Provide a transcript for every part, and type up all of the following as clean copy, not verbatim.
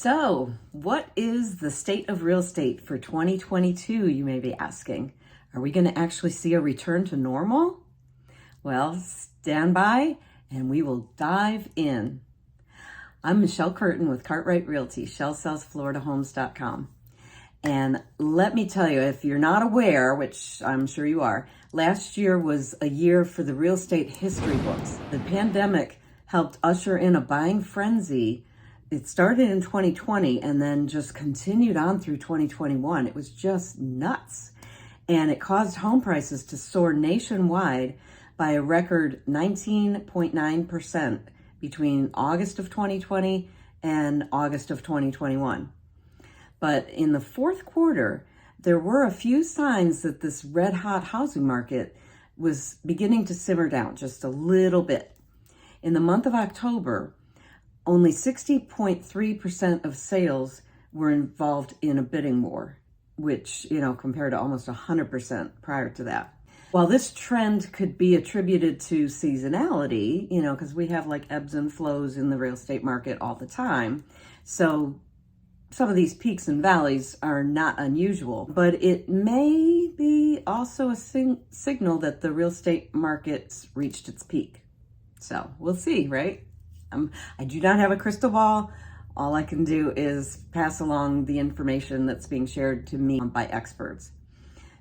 So, what is the state of real estate for 2022, you may be asking? Are we going to actually see a return to normal? Well, stand by and we will dive in. I'm Michele Curtin with Cartwright Realty, ShellSellsFloridaHomes.com. And let me tell you, if you're not aware, which I'm sure you are, last year was a year for the real estate history books. The pandemic helped usher in a buying frenzy. It started in 2020 and then just continued on through 2021. It was just nuts. And it caused home prices to soar nationwide by a record 19.9% between August of 2020 and August of 2021. But in the fourth quarter, there were a few signs that this red hot housing market was beginning to simmer down just a little bit. In the month of October, only 60.3% of sales were involved in a bidding war, which, compared to almost 100% prior to that. While this trend could be attributed to seasonality, because we have like ebbs and flows in the real estate market all the time. So some of these peaks and valleys are not unusual, but it may be also a signal that the real estate market's reached its peak. So we'll see, right? I do not have a crystal ball. All I can do is pass along the information that's being shared to me by experts.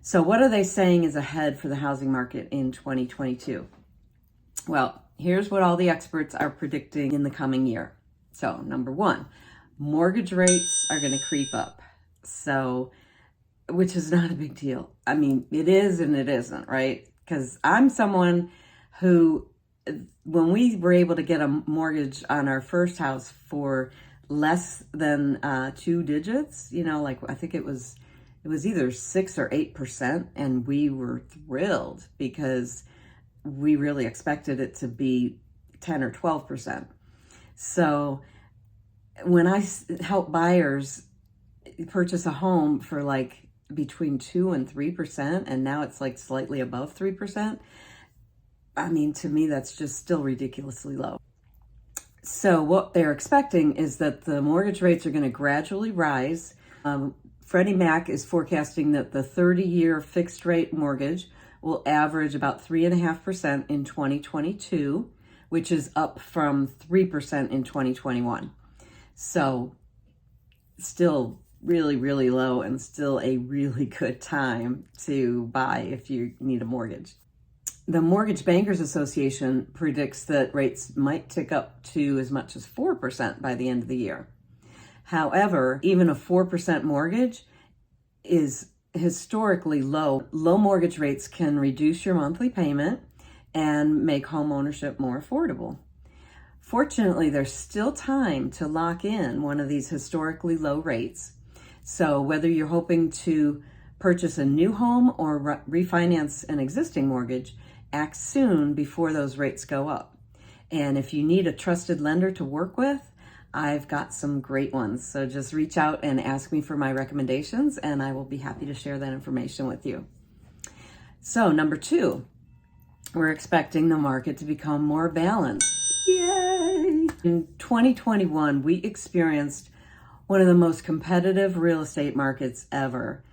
So what are they saying is ahead for the housing market in 2022? Well, here's what all the experts are predicting in the coming year. So number one, mortgage rates are going to creep up. So, which is not a big deal. I mean, it is and it isn't, right? Because I'm someone who, when we were able to get a mortgage on our first house for less than 2 digits, I think it was either 6 or 8%, and we were thrilled because we really expected it to be 10 or 12%. So when I help buyers purchase a home for between 2 and 3%, and now it's slightly above 3%, I mean, to me, that's just still ridiculously low. So what they're expecting is that the mortgage rates are going to gradually rise. Freddie Mac is forecasting that the 30-year fixed rate mortgage will average about 3.5% in 2022, which is up from 3% in 2021. So still really, really low, and still a really good time to buy if you need a mortgage. The Mortgage Bankers Association predicts that rates might tick up to as much as 4% by the end of the year. However, even a 4% mortgage is historically low. Low mortgage rates can reduce your monthly payment and make home ownership more affordable. Fortunately, there's still time to lock in one of these historically low rates. So whether you're hoping to purchase a new home or refinance an existing mortgage, act soon before those rates go up. And if you need a trusted lender to work with, I've got some great ones. So just reach out and ask me for my recommendations, and I will be happy to share that information with you. So number two, we're expecting the market to become more balanced. Yay! In 2021, we experienced one of the most competitive real estate markets ever.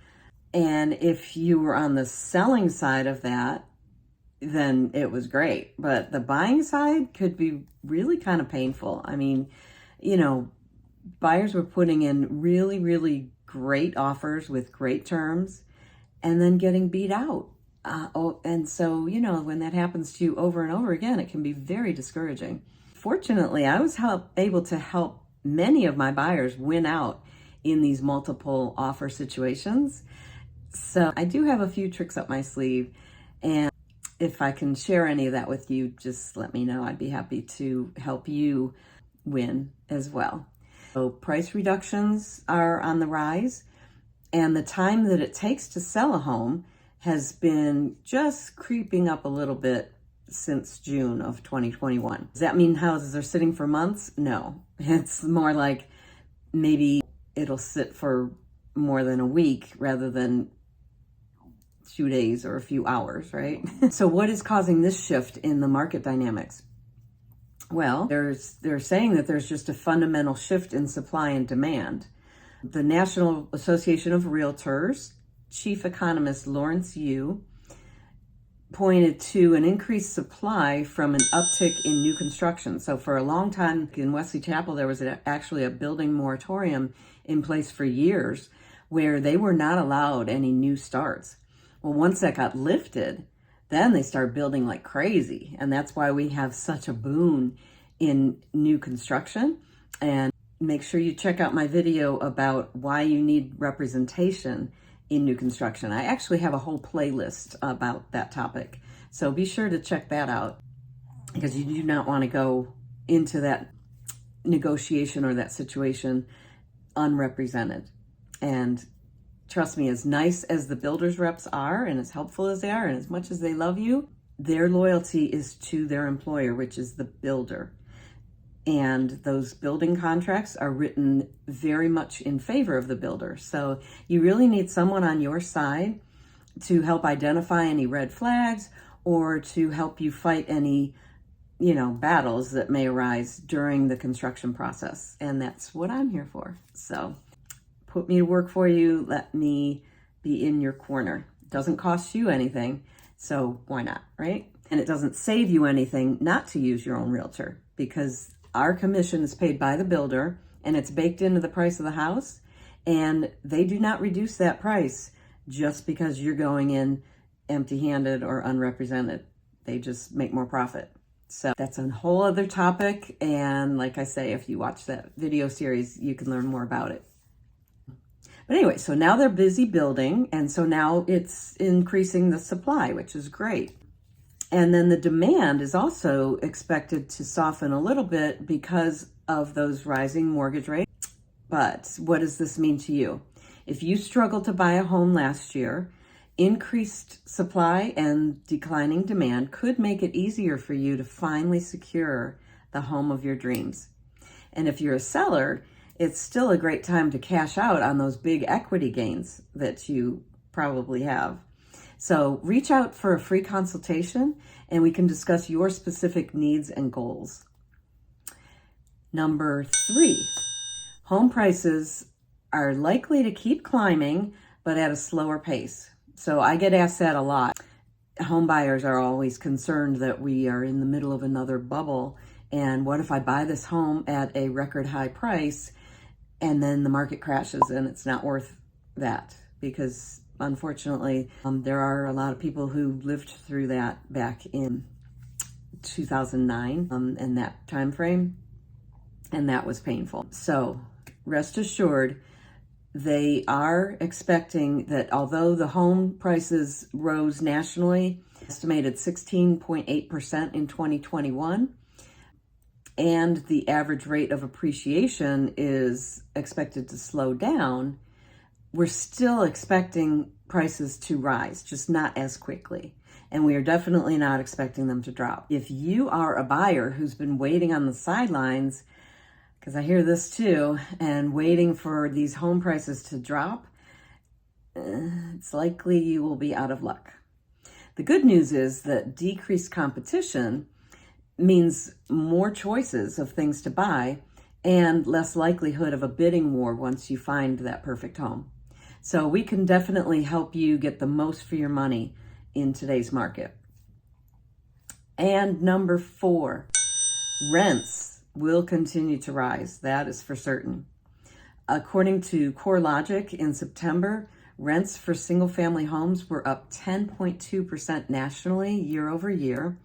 And if you were on the selling side of that, then it was great. But the buying side could be really kind of painful. I mean, buyers were putting in really, really great offers with great terms and then getting beat out. And so, when that happens to you over and over again, it can be very discouraging. Fortunately, I was able to help many of my buyers win out in these multiple offer situations. So I do have a few tricks up my sleeve, and if I can share any of that with you, just let me know. I'd be happy to help you win as well. So price reductions are on the rise, and the time that it takes to sell a home has been just creeping up a little bit since June of 2021. Does that mean houses are sitting for months? No, it's more like maybe it'll sit for more than a week rather than 2 days or a few hours, right? So what is causing this shift in the market dynamics? Well, they're saying that there's just a fundamental shift in supply and demand. The National Association of Realtors chief economist Lawrence Yu pointed to an increased supply from an uptick in new construction. So for a long time in Wesley Chapel, there was actually a building moratorium in place for years where they were not allowed any new starts. Well, once that got lifted, then they started building like crazy. And that's why we have such a boom in new construction. And make sure you check out my video about why you need representation in new construction. I actually have a whole playlist about that topic. So be sure to check that out, because you do not want to go into that negotiation or that situation unrepresented. And trust me, as nice as the builders reps are and as helpful as they are and as much as they love you, their loyalty is to their employer, which is the builder. And those building contracts are written very much in favor of the builder. So you really need someone on your side to help identify any red flags or to help you fight any, battles that may arise during the construction process. And that's what I'm here for. So put me to work for you. Let me be in your corner. It doesn't cost you anything, so why not, right? And it doesn't save you anything not to use your own realtor, because our commission is paid by the builder and it's baked into the price of the house, and they do not reduce that price just because you're going in empty-handed or unrepresented. They just make more profit. So that's a whole other topic, and like I say, if you watch that video series, you can learn more about it. But anyway, so now they're busy building, and so now it's increasing the supply, which is great. And then the demand is also expected to soften a little bit because of those rising mortgage rates. But what does this mean to you? If you struggled to buy a home last year, increased supply and declining demand could make it easier for you to finally secure the home of your dreams. And if you're a seller, it's still a great time to cash out on those big equity gains that you probably have. So reach out for a free consultation and we can discuss your specific needs and goals. Number 3, home prices are likely to keep climbing, but at a slower pace. So I get asked that a lot. Home buyers are always concerned that we are in the middle of another bubble. And what if I buy this home at a record high price and then the market crashes and it's not worth that? Because unfortunately, there are a lot of people who lived through that back in 2009 in that time frame, and that was painful. So rest assured, they are expecting that although the home prices rose nationally, estimated 16.8% in 2021, and the average rate of appreciation is expected to slow down, we're still expecting prices to rise, just not as quickly. And we are definitely not expecting them to drop. If you are a buyer who's been waiting on the sidelines, because I hear this too, and waiting for these home prices to drop, it's likely you will be out of luck. The good news is that decreased competition means more choices of things to buy and less likelihood of a bidding war once you find that perfect home. So we can definitely help you get the most for your money in today's market. And number 4, rents will continue to rise. That is for certain. According to CoreLogic, in September, rents for single-family homes were up 10.2% nationally year over year.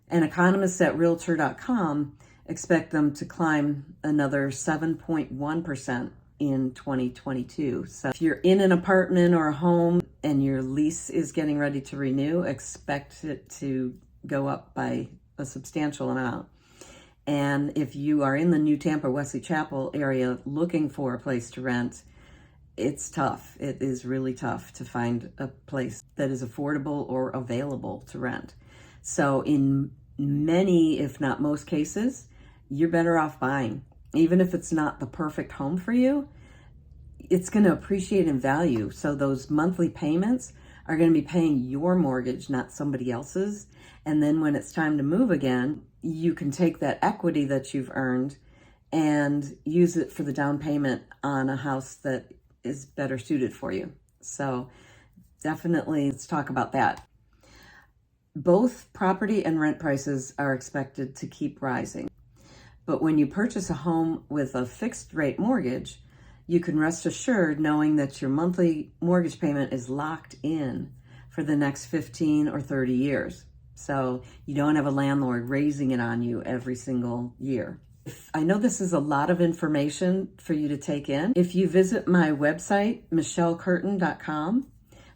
And economists at Realtor.com expect them to climb another 7.1% in 2022. So if you're in an apartment or a home and your lease is getting ready to renew, expect it to go up by a substantial amount. And if you are in the new Tampa, Wesley Chapel area looking for a place to rent, it's tough. It is really tough to find a place that is affordable or available to rent. So in many, if not most cases, you're better off buying. Even if it's not the perfect home for you, it's going to appreciate in value. So those monthly payments are going to be paying your mortgage, not somebody else's. And then when it's time to move again, you can take that equity that you've earned and use it for the down payment on a house that is better suited for you. So definitely let's talk about that. Both property and rent prices are expected to keep rising. But when you purchase a home with a fixed rate mortgage, you can rest assured knowing that your monthly mortgage payment is locked in for the next 15 or 30 years. So you don't have a landlord raising it on you every single year. I know this is a lot of information for you to take in. If you visit my website, michelecurtin.com,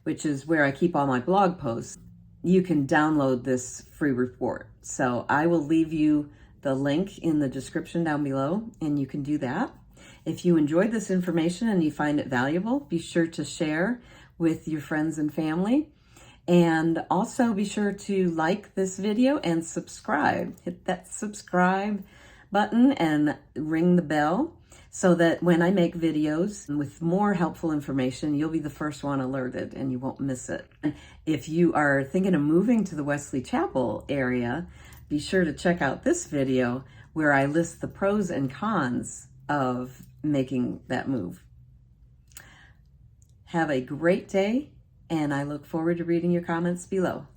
which is where I keep all my blog posts, you can download this free report. So I will leave you the link in the description down below, and you can do that. If you enjoyed this information and you find it valuable, be sure to share with your friends and family. And also be sure to like this video and subscribe. Hit that subscribe button and ring the bell so that when I make videos with more helpful information, you'll be the first one alerted and you won't miss it. And if you are thinking of moving to the Wesley Chapel area, be sure to check out this video where I list the pros and cons of making that move. Have a great day, and I look forward to reading your comments below.